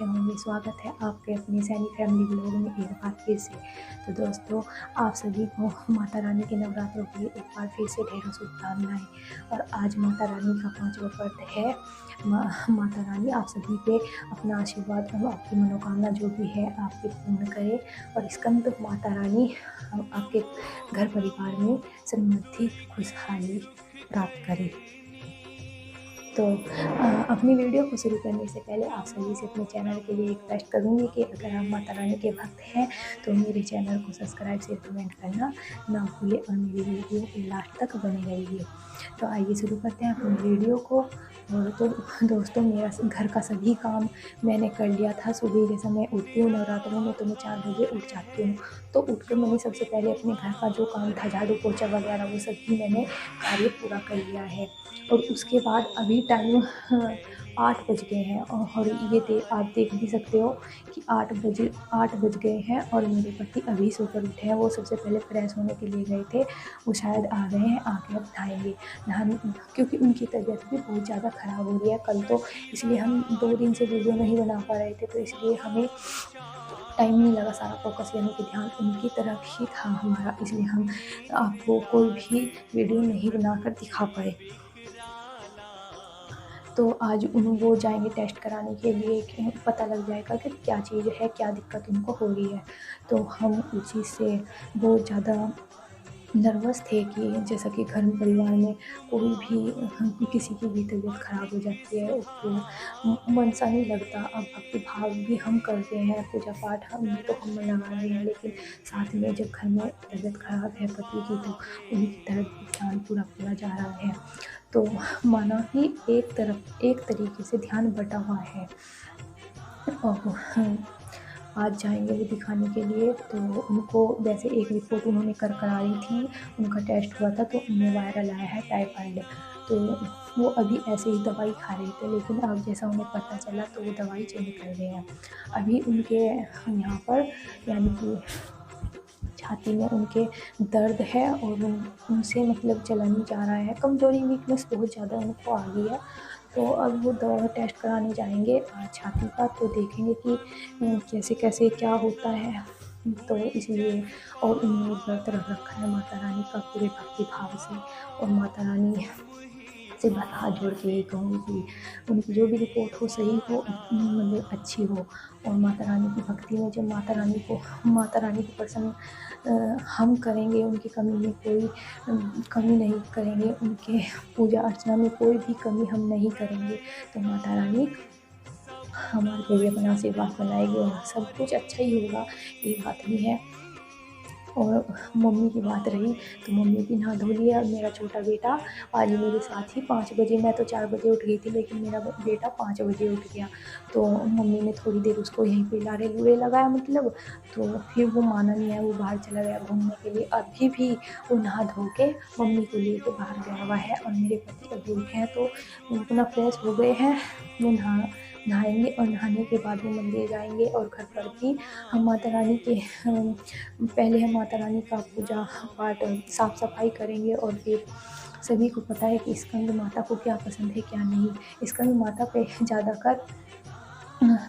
होंगे। स्वागत है आपके अपनी सैनी फैमिली व्लॉग में एक बार फिर से। तो दोस्तों, आप सभी को माता रानी के नवरात्रों के लिए एक बार फिर से ढेरों शुभकामनाएं। और आज माता रानी का 5वां व्रत है। माता रानी आप सभी पे अपना आशीर्वाद और आपकी मनोकामना जो भी है आपके पूर्ण करे, और स्कंद माता रानी आपके घर परिवार में समृद्धि खुशहाली प्राप्त करे। तो अपनी वीडियो को शुरू करने से पहले आप सभी से अपने चैनल के लिए एक रिक्वेस्ट करूँगी कि अगर आप माता रानी के भक्त हैं तो मेरे चैनल को सब्सक्राइब शेयर कमेंट करना ना भूलें और मेरी वीडियो के लास्ट तक बने रहिए। तो आइए शुरू करते हैं अपनी वीडियो को। और तो दोस्तों, मेरा घर का सभी काम मैंने कर लिया था। सुबह के समय उठती हूँ नवरात्रों में तो मैं 4 बजे उठ जाती हूँ। तो उठकर मैंने सबसे पहले अपने घर का जो काम था, झाड़ू पोछा वगैरह, वो सब भी मैंने कार्य पूरा कर लिया है। और उसके बाद अभी टाइम 8 बज गए हैं और ये आप देख भी सकते हो कि 8 बज गए हैं और मेरे पति अभी सोकर उठे हैं। वो सबसे पहले फ्रेश होने के लिए गए थे, वो शायद आ गए हैं, आके अब नहाने, क्योंकि उनकी तबीयत भी बहुत ज़्यादा ख़राब हो रही है कल तो, इसलिए हम 2 दिन से वीडियो नहीं बना पा रहे थे। तो इसलिए हमें टाइम नहीं लगा, सारा फोकस यानी कि ध्यान उनकी तरफ ही था हमारा, इसलिए हम आपको कोई भी वीडियो नहीं बनाकर दिखा पाए। तो आज वो जाएंगे टेस्ट कराने के लिए कि पता लग जाएगा कि क्या चीज़ है, क्या दिक्कत उनको हो रही है। तो हम उस चीज़ से बहुत ज़्यादा नर्वस थे कि जैसा कि घर परिवार में कोई भी किसी की भी तबीयत ख़राब हो जाती है, उसको मन सा नहीं लगता। अब भक्ति भाव भी हम करते हैं, पूजा पाठ हम लगा रहे हैं, लेकिन साथ में जब घर में तबीयत ख़राब है पति की तो उनकी तरफ ध्यान पूरा जा रहा है। तो माना कि एक तरीके से ध्यान बटा हुआ है। और आज जाएंगे वो दिखाने के लिए। तो उनको वैसे एक रिपोर्ट उन्होंने कराई थी, उनका टेस्ट हुआ था तो उन्हें वायरल आया है टाइफाइड। तो वो अभी ऐसे ही दवाई खा रहे थे, लेकिन अब जैसा उन्हें पता चला तो वो दवाई चेंज कर रहे हैं। अभी उनके यहाँ पर यानी कि छाती में उनके दर्द है और उनसे मतलब चला नहीं जा रहा है, कमज़ोरी वीकनेस बहुत ज़्यादा उनको आ गई है। तो अब वो दवा टेस्ट कराने जाएंगे छाती का, तो देखेंगे कि कैसे कैसे क्या होता है। तो इसलिए और उन्होंने व्रत रख रखा है माता रानी का पूरे भक्ति भाव से। और माता रानी से हाथ जोड़ के यही कहूँगी कि उनकी जो भी रिपोर्ट हो सही हो, मतलब अच्छी हो। और माता रानी की भक्ति में जब माता रानी को प्रसन्न हम करेंगे, उनकी कमी में कोई कमी नहीं करेंगे, उनके पूजा अर्चना में कोई भी कमी हम नहीं करेंगे, तो माता रानी हमारे पे भी अपना आशीर्वाद बनाएगी और सब कुछ अच्छा ही होगा, ये बात भी है। और मम्मी की बात रही तो मम्मी भी नहा धो लिया। मेरा छोटा बेटा आज मेरे साथ ही 5 बजे, मैं तो 4 बजे उठ गई थी, लेकिन मेरा बेटा 5 बजे उठ गया। तो मम्मी ने थोड़ी देर उसको यहीं पे लारे लूरे लगाया मतलब, तो फिर वो माना नहीं है, वो बाहर चला गया घूमने के लिए। अभी भी वो नहा धो के मम्मी को लेके बाहर गया हुआ है। और मेरे पति अभी उठे हैं तो वो अपना फ्रेश हो गए हैं, वो नहाएंगे और नहाने के बाद वो मंदिर जाएंगे। और घर पर भी हम माता रानी के पहले हम माता रानी का पूजा पाठ साफ सफाई करेंगे। और फिर सभी को पता है कि स्कंद माता को क्या पसंद है क्या नहीं। स्कंद माता पे ज़्यादातर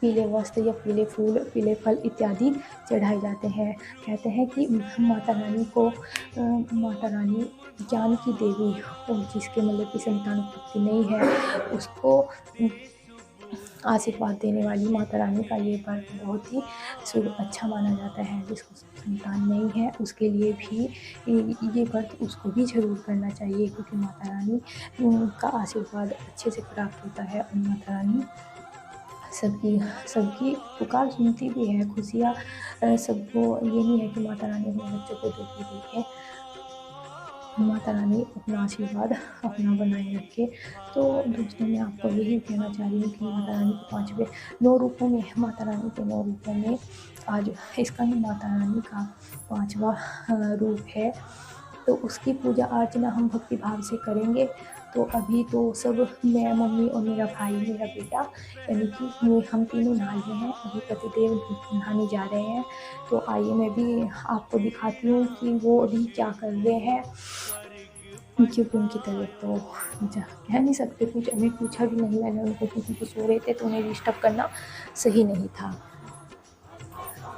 पीले वस्त्र या पीले फूल, पीले फल इत्यादि चढ़ाए जाते हैं। कहते हैं कि माता रानी ज्ञान की देवी, और जिसके मतलब की संतान उत्पत्ति नहीं है उसको आशीर्वाद देने वाली माता रानी का ये व्रत बहुत ही शुभ अच्छा माना जाता है। जिसको संतान नहीं है उसके लिए भी ये व्रत उसको भी ज़रूर करना चाहिए, क्योंकि माता रानी का आशीर्वाद अच्छे से प्राप्त होता है। और माता रानी सबकी पुकार सुनती भी है, खुशियाँ सबको, ये नहीं है कि माता रानी अपने बच्चों को दुखी देखे। माता रानी अपना आशीर्वाद अपना बनाए रखे। तो दोस्तों, मैं आपको यही कहना चाह रही हूँ कि माता रानी के 5वें 9 रूपों में, माता रानी के 9 रूपों में आज स्कंद माता रानी का 5वां रूप है। तो उसकी पूजा अर्चना हम भक्ति भाव से करेंगे। तो अभी तो सब मैं, मम्मी और मेरा भाई, मेरा बेटा, यानी कि हम तीनों नहा लिए हैं। अभी पतिदेव नहाने जा रहे हैं। तो आइए मैं भी आपको दिखाती हूँ कि वो अभी क्या कर रहे हैं। क्योंकि उनकी तबीयत तो कह नहीं सकते कुछ, अभी पूछा भी नहीं मैंने उनको, क्योंकि वो सो रहे थे तो उन्हें डिस्टर्ब करना सही नहीं था।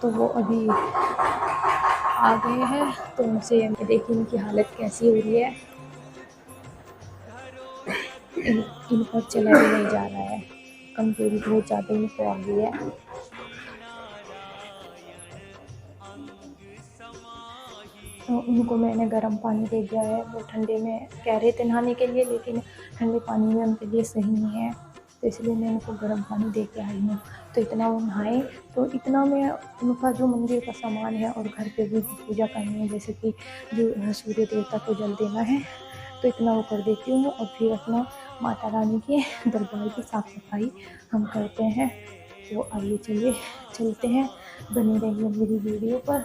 तो वो अभी आ गए हैं, तो उनसे देखिए इनकी हालत कैसी हो रही है। इन पर चला भी नहीं जा रहा है, कमजोरी बहुत ज़्यादा इनको आ गई है। तो उनको मैंने गर्म पानी दे दिया है, वो ठंडे में कह रहे थे नहाने के लिए, लेकिन ठंडे पानी में उनके लिए सही नहीं है, तो इसलिए मैं उनको गर्म पानी दे के आई हूँ। तो इतना वो नहाएं, तो इतना मैं उनका जो मंदिर का सामान है और घर पे भी पूजा करनी है, जैसे कि जो सूर्य देवता को जल देना है, तो इतना वो कर देती हूँ। और फिर अपना माता रानी के दरबार की साफ़ सफाई हम करते हैं। तो आइए चलिए चलते हैं, बनी रहिए मेरी वीडियो पर।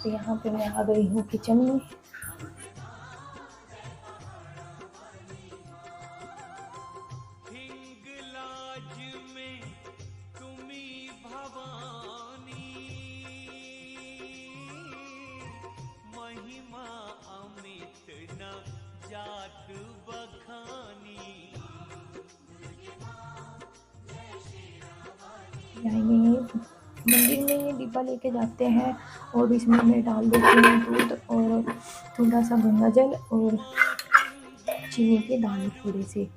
तो यहाँ पे मैं आ गई हूँ किचन में। मंदिर में ये डिब्बा लेके जाते हैं और इसमें मैं डाल देती हूँ दूध और थोड़ा सा गंगा जल और चीनी के दाने थोड़े से।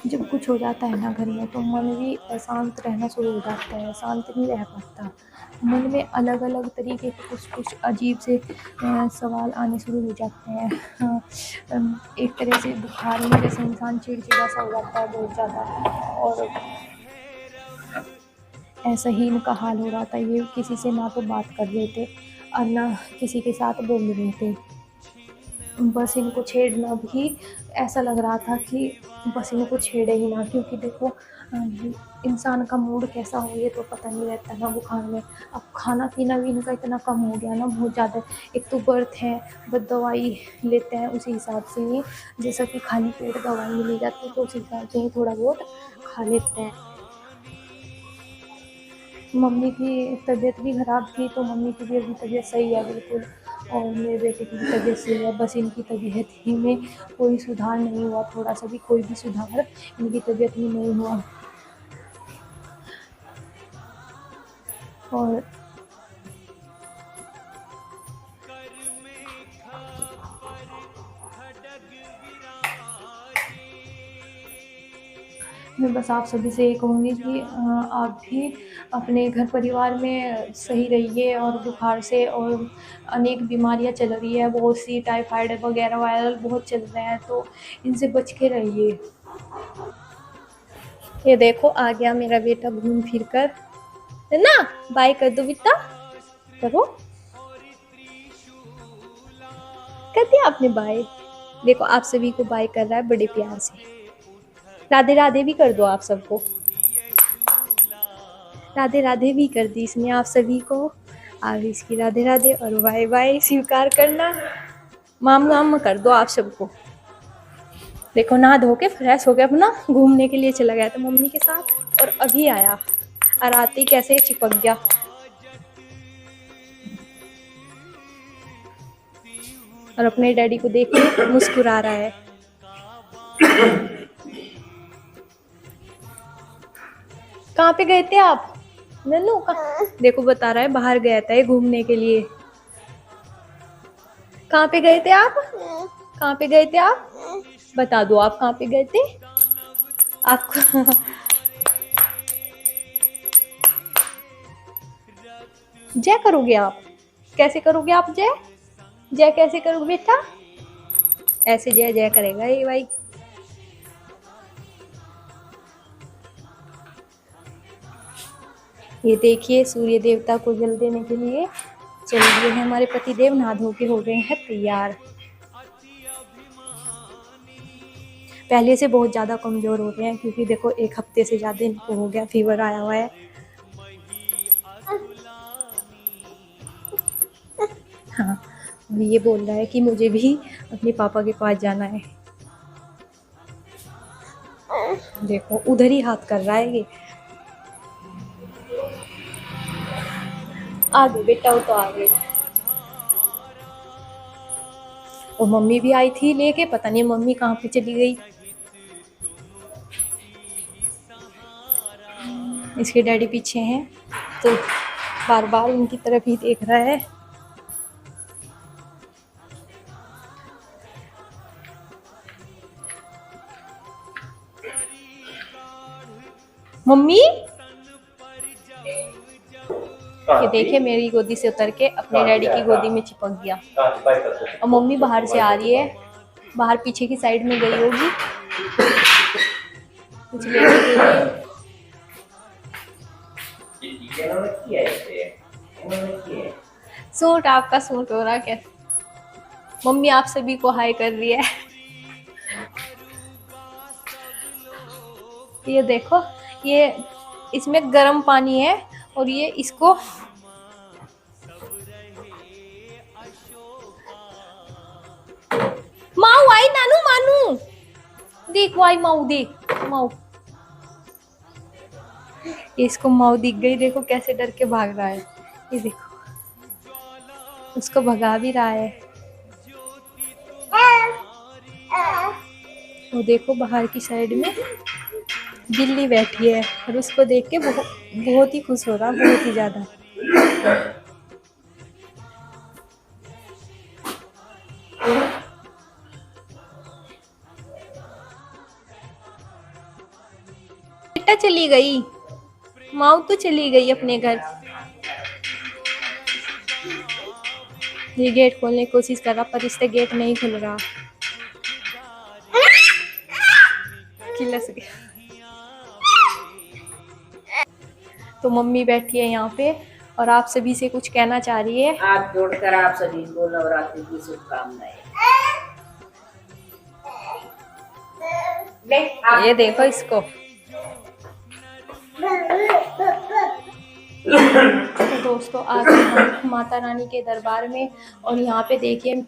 जब कुछ हो जाता है ना घर में, तो मन भी अशांत रहना शुरू हो जाता है, शांत नहीं रह पाता। मन में अलग अलग तरीके के कुछ अजीब से सवाल आने शुरू हो जाते हैं। एक तरह से बुखार में जैसे इंसान चिड़चिड़ा सा हो जाता है बहुत ज़्यादा, और ऐसा ही इनका हाल हो रहा था। ये किसी से ना तो बात कर रहे थे और ना किसी के साथ बोल रहे थे। बस इनको छेड़ना भी ऐसा लग रहा था कि बस इनको छेड़े ही ना, क्योंकि देखो इंसान का मूड कैसा हो ये तो पता नहीं रहता ना बुखार में। अब खाना पीना भी इनका इतना कम हो गया ना, बहुत ज़्यादा। एक तो बर्थ है, बस दवाई लेते हैं उसी हिसाब से ही, जैसा कि खाली पेट दवाई मिली जाती है तो उसी हिसाब से ही थोड़ा बहुत खा लेते हैं। मम्मी की तबीयत भी ख़राब थी, तो मम्मी की भी अभी तबीयत सही है बिल्कुल, और मेरे बेटे की भी तबीयत सही है। बस इनकी तबीयत ही में कोई सुधार नहीं हुआ, थोड़ा सा भी कोई भी सुधार इनकी तबीयत में नहीं हुआ। और मैं बस आप सभी से ये कहूँगी कि आप भी अपने घर परिवार में सही रहिए, और बुखार से और अनेक बीमारियां चल रही है बहुत सी, टाइफाइड वगैरह वायरल बहुत चल रहे हैं, तो इनसे बच के रहिए। ये देखो आ गया मेरा बेटा घूम फिर कर, है ना। बाय कर दो बेटा, करो, कर दिया आपने बाय। देखो आप सभी को बाय कर रहा है बड़े प्यार से। राधे राधे भी कर दो आप सबको, राधे राधे भी कर दी इसने आप सभी को। आप इसकी राधे राधे और बाय बाय स्वीकार करना, माम माम कर दो आप सबको। देखो नहा धो के फ्रेश हो गया, अपना घूमने के लिए चला गया था मम्मी के साथ, और अभी आया और आते ही कैसे चिपक गया। और अपने डैडी को देख के मुस्कुरा रहा है। कहाँ पे गए थे आप नन्नू? देखो बता रहा है बाहर गया था ये घूमने के लिए। कहाँ पे गए थे आप? कहाँ पे गए थे आप? बता दो आप कहाँ पे गए थे आपको। जय करोगे आप? कैसे करोगे आप जय? जय कैसे करोगे बेटा? ऐसे जय जय करेगा ये भाई। ये देखिए सूर्य देवता को जल देने के लिए चल दिए हैं हमारे पतिदेव, नहा धो के हो गए हैं तैयार। पहले से बहुत ज़्यादा कमज़ोर हो गए हैं, क्योंकि देखो एक हफ्ते से ज़्यादा इनको हो गया, फीवर आया हुआ है। हाँ, और ये बोल रहा है कि मुझे भी अपने पापा के पास जाना है। देखो उधर ही हाथ कर रहा है ये। आ गए बेटा, वो तो आ गए। और मम्मी भी आई थी लेके, पता नहीं मम्मी कहाँ पे चली गई। इसके डैडी पीछे हैं तो बार बार उनकी तरफ ही देख रहा है। मम्मी ये देखिए, मेरी गोदी से उतर के अपने डैडी की गोदी में चिपक गया। और मम्मी बाहर से आ रही है, बाहर पीछे की साइड में गई होगी कुछ लेने के लिए। सूट, आपका सूट हो रहा क्या? मम्मी आप सभी को हाय कर रही है। ये देखो, ये इसमें गर्म पानी है और ये इसको माऊ आई, नानू मानू देख, आई माऊ देख, माऊ। इसको माऊ दिख गई, देखो कैसे डर के भाग रहा है। ये देखो, उसको भगा भी रहा है। वो देखो बाहर की साइड में बिल्ली बैठी है और उसको देख के बहुत बहुत ही खुश हो रहा, बहुत ही ज्यादा। बेटा चली गई, माऊ तो चली गई अपने घर। ये गेट खोलने की कोशिश कर रहा पर इससे गेट नहीं खुल रहा। किलस गया। तो मम्मी बैठी है यहाँ पे और आप सभी से कुछ कहना चाह रही है। हाथ जोड़कर आप सभी को नवरात्रि की शुभकामनाएं। ये देखो इसको। तो दोस्तों, आज हम माता रानी के दरबार में, और यहाँ पे देखिए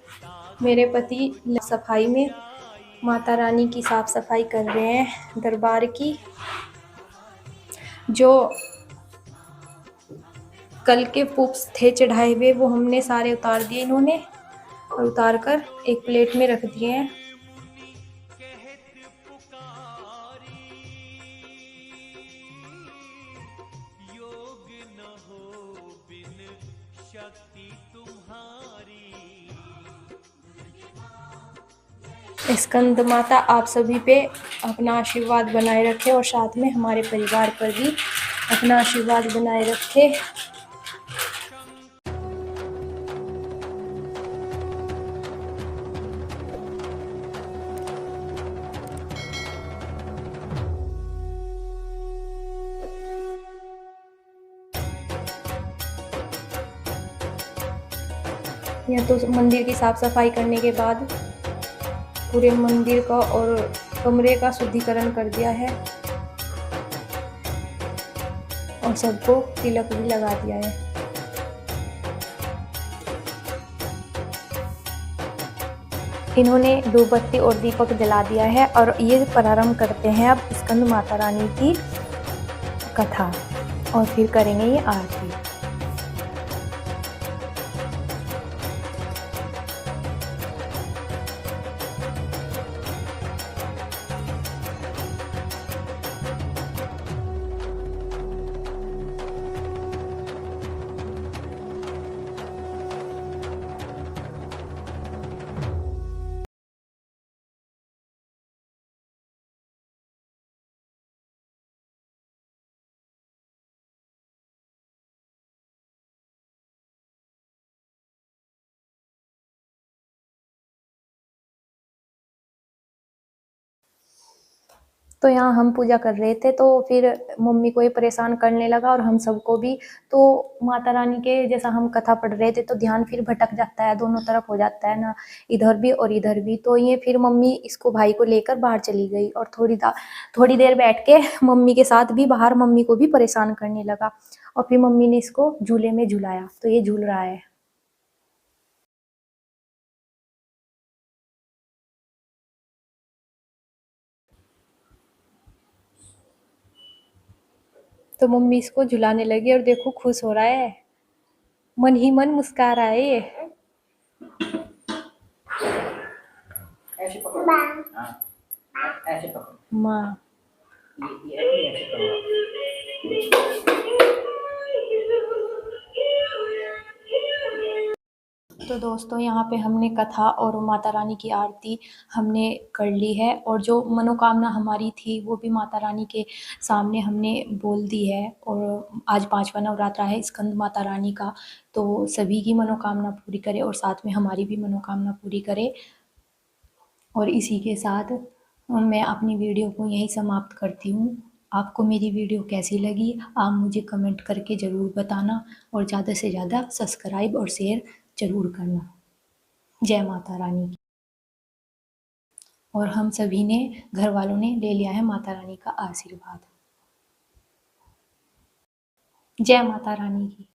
मेरे पति सफाई में माता रानी की साफ सफाई कर रहे हैं दरबार की। जो कल के पुप्स थे चढ़ाए हुए वो हमने सारे उतार दिए इन्होंने, और उतार कर एक प्लेट में रख दिए हैं। स्कंद माता आप सभी पे अपना आशीर्वाद बनाए रखे और साथ में हमारे परिवार पर भी अपना आशीर्वाद बनाए रखे। यह तो मंदिर की साफ सफाई करने के बाद पूरे मंदिर का और कमरे का शुद्धिकरण कर दिया है और सबको तिलक भी लगा दिया है। इन्होंने धूपबत्ती और दीपक जला दिया है और ये प्रारंभ करते हैं अब स्कंद माता रानी की कथा और फिर करेंगे ये आरती। तो यहाँ हम पूजा कर रहे थे तो फिर मम्मी को ये परेशान करने लगा और हम सबको भी। तो माता रानी के जैसा हम कथा पढ़ रहे थे तो ध्यान फिर भटक जाता है, दोनों तरफ हो जाता है ना, इधर भी और इधर भी। तो ये फिर मम्मी इसको भाई को लेकर बाहर चली गई और थोड़ी देर बैठ के मम्मी के साथ भी बाहर मम्मी को भी परेशान करने लगा और फिर मम्मी ने इसको झूले में झुलाया तो ये झूल रहा है। तो मम्मी इसको झुलाने लगी और देखो खुश हो रहा है। मन ही मन मुस्कुरा रहे। ऐसे पकड़ो। हाँ, ऐसे पकड़ो। माँ ये ऐसे करो। तो दोस्तों यहाँ पे हमने कथा और माता रानी की आरती हमने कर ली है, और जो मनोकामना हमारी थी वो भी माता रानी के सामने हमने बोल दी है। और आज 5वां नवरात्रा है स्कंद माता रानी का, तो सभी की मनोकामना पूरी करे और साथ में हमारी भी मनोकामना पूरी करे। और इसी के साथ मैं अपनी वीडियो को यहीं समाप्त करती हूँ। आपको मेरी वीडियो कैसी लगी आप मुझे कमेंट करके ज़रूर बताना, और ज़्यादा से ज़्यादा सब्सक्राइब और शेयर ज़रूर करना। जय माता रानी की। और हम सभी ने, घर वालों ने ले लिया है माता रानी का आशीर्वाद। जय माता रानी की।